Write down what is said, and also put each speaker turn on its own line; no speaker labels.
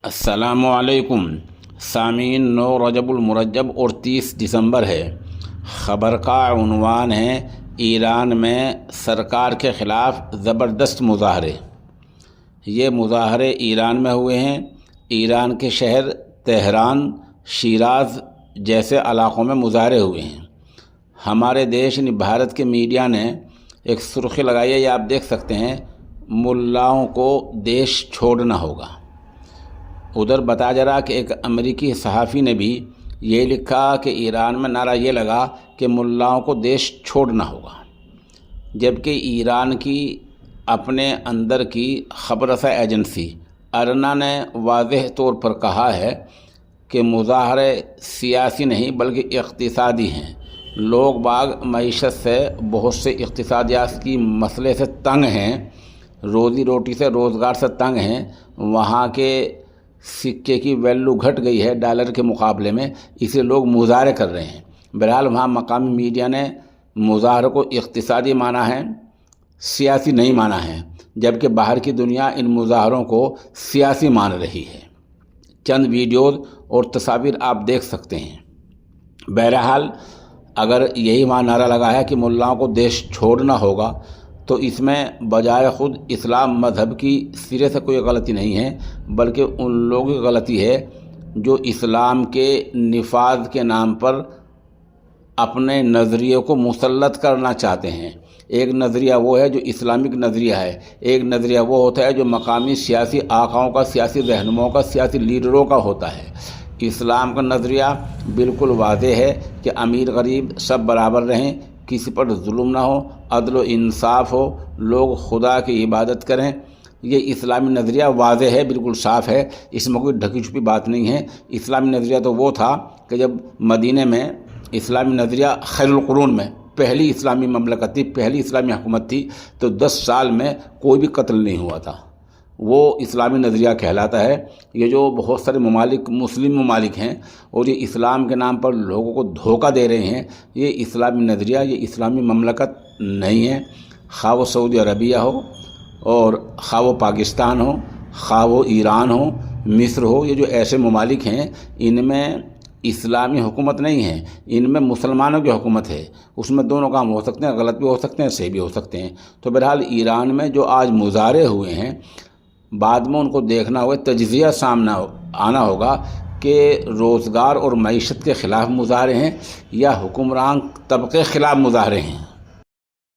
السلام علیکم سامعین، 9 رجب المرجب اور 30 دسمبر ہے۔ خبر کا عنوان ہے ایران میں سرکار کے خلاف زبردست مظاہرے۔ یہ مظاہرے ایران میں ہوئے ہیں۔ ایران کے شہر تہران، شیراز جیسے علاقوں میں مظاہرے ہوئے ہیں۔ ہمارے دیش یعنی بھارت کے میڈیا نے ایک سرخی لگائی ہے، یہ آپ دیکھ سکتے ہیں، ملاؤں کو دیش چھوڑنا ہوگا۔ ادھر بتا جا رہا کہ ایک امریکی صحافی نے بھی یہ لکھا کہ ایران میں نعرہ یہ لگا کہ ملاؤں کو دیش چھوڑنا ہوگا، جبکہ ایران کی اپنے اندر کی خبر رساں ایجنسی ارنا نے واضح طور پر کہا ہے کہ مظاہرے سیاسی نہیں بلکہ اقتصادی ہیں۔ لوگ باغ معیشت سے، بہت سے اقتصادیات کی مسئلے سے تنگ ہیں، روزی روٹی سے، روزگار سے تنگ ہیں۔ وہاں کے سکے کی ویلیو گھٹ گئی ہے ڈالر کے مقابلے میں، اسے لوگ مظاہرے کر رہے ہیں۔ بہرحال وہاں مقامی میڈیا نے مظاہرے کو اقتصادی مانا ہے، سیاسی نہیں مانا ہے، جبکہ باہر کی دنیا ان مظاہروں کو سیاسی مان رہی ہے۔ چند ویڈیوز اور تصاویر آپ دیکھ سکتے ہیں۔ بہرحال اگر یہی وہاں نعرہ لگا ہے کہ ملاؤں کو دیش چھوڑنا ہوگا، تو اس میں بجائے خود اسلام مذہب کی سرے سے کوئی غلطی نہیں ہے، بلکہ ان لوگوں کی غلطی ہے جو اسلام کے نفاذ کے نام پر اپنے نظریے کو مسلط کرنا چاہتے ہیں۔ ایک نظریہ وہ ہے جو اسلامک نظریہ ہے، ایک نظریہ وہ ہوتا ہے جو مقامی سیاسی آقاؤں کا، سیاسی رہنماؤں کا، سیاسی لیڈروں کا ہوتا ہے۔ اسلام کا نظریہ بالکل واضح ہے کہ امیر غریب سب برابر رہیں، کسی پر ظلم نہ ہو، عدل و انصاف ہو، لوگ خدا کی عبادت کریں۔ یہ اسلامی نظریہ واضح ہے، بالکل صاف ہے، اس میں کوئی ڈھکی چھپی بات نہیں ہے۔ اسلامی نظریہ تو وہ تھا کہ جب مدینہ میں اسلامی نظریہ خیر القرون میں پہلی اسلامی مملکت تھی، پہلی اسلامی حکومت تھی، تو 10 سال میں کوئی بھی قتل نہیں ہوا تھا۔ وہ اسلامی نظریہ کہلاتا ہے۔ یہ جو بہت سارے ممالک، مسلم ممالک ہیں اور یہ اسلام کے نام پر لوگوں کو دھوکہ دے رہے ہیں، یہ اسلامی نظریہ، یہ اسلامی مملکت نہیں ہے۔ خواہ وہ سعودی عربیہ ہو اور خواہ وہ پاکستان ہو، خواہ وہ ایران ہو، مصر ہو، یہ جو ایسے ممالک ہیں، ان میں اسلامی حکومت نہیں ہے، ان میں مسلمانوں کی حکومت ہے۔ اس میں دونوں کام ہو سکتے ہیں، غلط بھی ہو سکتے ہیں، صحیح بھی ہو سکتے ہیں۔ تو بہرحال ایران میں جو آج مظاہرے ہوئے ہیں، بعد میں ان کو دیکھنا ہوگا، تجزیہ سامنا آنا ہوگا کہ روزگار اور معیشت کے خلاف مظاہرے ہیں یا حکمران طبقے خلاف مظاہرے ہیں۔